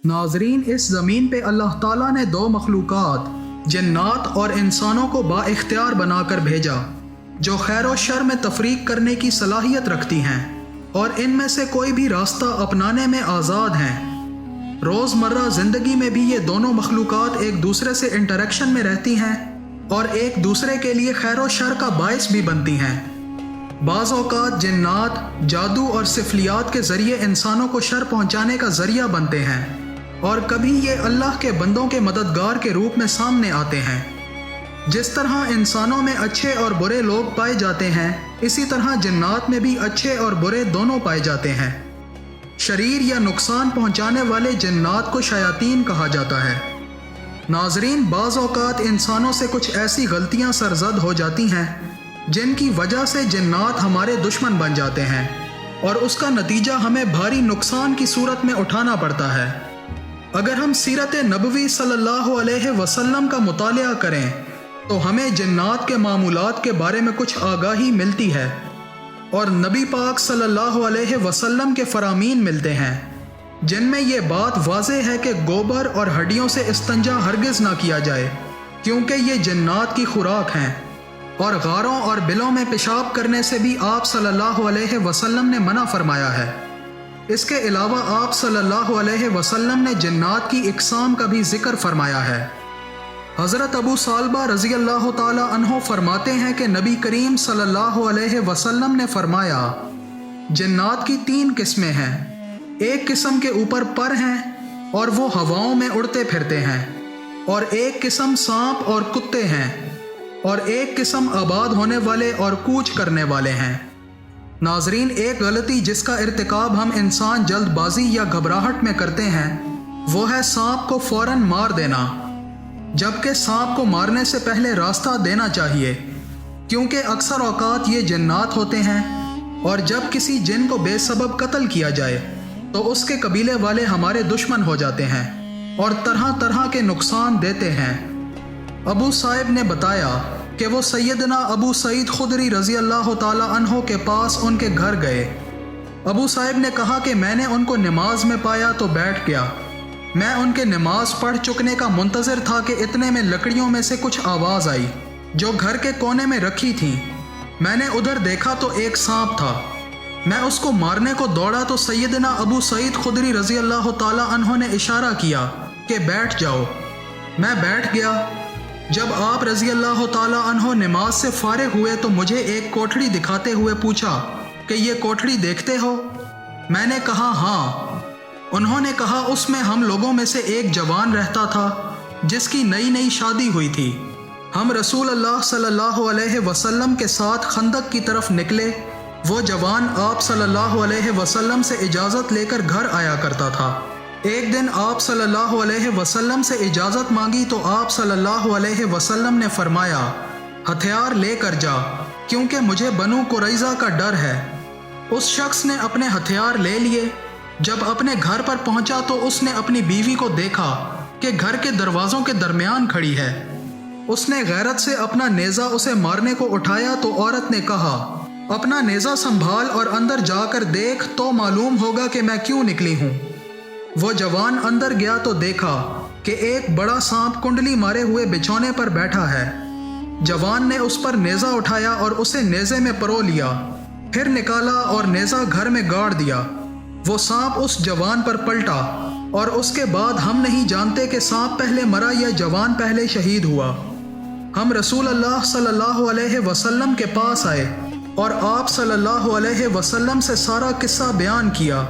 नाजरीन, इस ज़मीन पे अल्लाह ताला ने दो मखलूक़ात जन्नात और इंसानों को बाइख्तियार बनाकर भेजा, जो खैर और शर में तफरीक करने की सलाहियत रखती हैं और इनमें से कोई भी रास्ता अपनाने में आज़ाद हैं। रोज़मर्रा ज़िंदगी में भी ये दोनों मखलूक़ात एक दूसरे से इंटरेक्शन में रहती हैं और एक दूसरे के लिए खैर और शर का बाइस भी बनती हैं। बाज़ औक़ात जन्नात जादू और सिफलियात के ज़रिए इंसानों को शर पहुँचाने का ज़रिया बनते हैं और कभी ये अल्लाह के बंदों के मददगार के रूप में सामने आते हैं। जिस तरह इंसानों में अच्छे और बुरे लोग पाए जाते हैं, इसी तरह जन्नात में भी अच्छे और बुरे दोनों पाए जाते हैं। शरीर या नुकसान पहुंचाने वाले जन्नात को शयातीन कहा जाता है। नाजरीन, बाज़ औक़ात इंसानों से कुछ ऐसी गलतियां सरज़द हो जाती हैं जिनकी वजह से जन्नात हमारे दुश्मन बन जाते हैं और उसका नतीजा हमें भारी नुकसान की सूरत में उठाना पड़ता है। अगर हम सीरत नबवी सल्लल्लाहु अलैहि वसल्लम का मुतालिया करें तो हमें जन्नात के मामूलात के बारे में कुछ आगाही मिलती है और नबी पाक सल्लल्लाहु अलैहि वसल्लम के फरामीन मिलते हैं जिनमें ये बात वाज़ेह है कि गोबर और हड्डियों से इस्तंजा हरगिज़ ना किया जाए, क्योंकि ये जन्नात की खुराक हैं। और गारों और बिलों में पेशाब करने से भी आप सल्लल्लाहु अलैहि वसल्लम ने मना फरमाया है। इसके अलावा आप सल्लल्लाहु अलैहि वसल्लम ने जन्नात की इक़साम का भी जिक्र फरमाया है। हज़रत अबू सालबा रज़ी अल्लाह ताला अन्हो फरमाते हैं कि नबी करीम सल्लल्लाहु अलैहि वसल्लम ने फरमाया, जन्नात की 3 किस्में हैं। एक किस्म के ऊपर पर हैं और वो हवाओं में उड़ते फिरते हैं, और एक किस्म सांप और कुत्ते हैं, और एक किस्म आबाद होने वाले और कूच करने वाले हैं। नाजरीन, एक गलती जिसका इर्तिकाब हम इंसान जल्दबाजी या घबराहट में करते हैं वो है सांप को फ़ौरन मार देना, जबकि सांप को मारने से पहले रास्ता देना चाहिए, क्योंकि अक्सर औक़ात ये जन्नात होते हैं और जब किसी जिन को बेसबब कत्ल किया जाए तो उसके कबीले वाले हमारे दुश्मन हो जाते हैं और तरह तरह के नुकसान देते हैं। अबू साहिब ने बताया कि वो सैयदना अबू सईद खुदरी रज़ी अल्लाह ताला अन्हो के पास उनके घर गए। अबू साहिब ने कहा कि मैंने उनको नमाज में पाया तो बैठ गया। मैं उनके नमाज पढ़ चुकने का मुंतज़िर था कि इतने में लकड़ियों में से कुछ आवाज़ आई जो घर के कोने में रखी थी। मैंने उधर देखा तो एक सांप था। मैं उसको मारने को दौड़ा तो सैयदना अबू सईद खुदरी रज़ी अल्लाह ताला अन्हो ने इशारा किया कि बैठ जाओ। मैं बैठ गया। जब आप रज़ी अल्लाह ताला अन्हो नमाज से फारिग हुए तो मुझे एक कोठड़ी दिखाते हुए पूछा कि ये कोठड़ी देखते हो? मैंने कहा हाँ। उन्होंने कहा उसमें हम लोगों में से एक जवान रहता था जिसकी नई नई शादी हुई थी। हम रसूल अल्लाह सल्लल्लाहु अलैहि वसल्लम के साथ खंदक की तरफ निकले। वो जवान आप सल्लल्लाहु अलैहि वसल्लम से इजाज़त लेकर घर आया करता था। एक दिन आप सल्लल्लाहु अलैहि वसल्लम से इजाज़त मांगी तो आप सल्लल्लाहु अलैहि वसल्लम ने फरमाया, हथियार लेकर जा, क्योंकि मुझे बनु कुरैज़ा का डर है। उस शख्स ने अपने हथियार ले लिए। जब अपने घर पर पहुंचा तो उसने अपनी बीवी को देखा कि घर के दरवाज़ों के दरमियान खड़ी है। उसने गैरत से अपना नेज़ा उसे मारने को उठाया तो औरत ने कहा, अपना नेज़ा संभाल और अंदर जाकर देख तो मालूम होगा कि मैं क्यों निकली हूँ। वो जवान अंदर गया तो देखा कि एक बड़ा सांप कुंडली मारे हुए बिछौने पर बैठा है। जवान ने उस पर नेज़ा उठाया और उसे नेज़े में परो लिया, फिर निकाला और नेज़ा घर में गाड़ दिया। वो सांप उस जवान पर पलटा और उसके बाद हम नहीं जानते कि सांप पहले मरा या जवान पहले शहीद हुआ। हम रसूल अल्लाह सल्लल्लाहु अलैहि वसल्लम के पास आए और आप सल्लल्लाहु अलैहि वसल्लम से सारा किस्सा बयान किया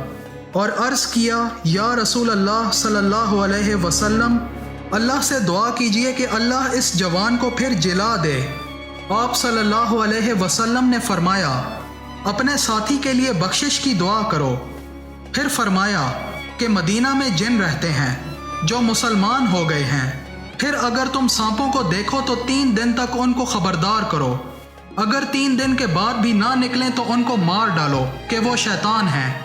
और अर्ज़ किया, या रसूल अल्लाह सल्लल्लाहु अलैहि वसल्लम, अल्लाह से दुआ कीजिए कि अल्लाह इस जवान को फिर जिला दे। आप सल्लल्लाहु अलैहि वसल्लम ने फरमाया, अपने साथी के लिए बख्शिश की दुआ करो। फिर फरमाया कि मदीना में जिन रहते हैं जो मुसलमान हो गए हैं। फिर अगर तुम सांपों को देखो तो 3 दिन तक उनको खबरदार करो। अगर 3 दिन के बाद भी ना निकलें तो उनको मार डालो कि वो शैतान हैं।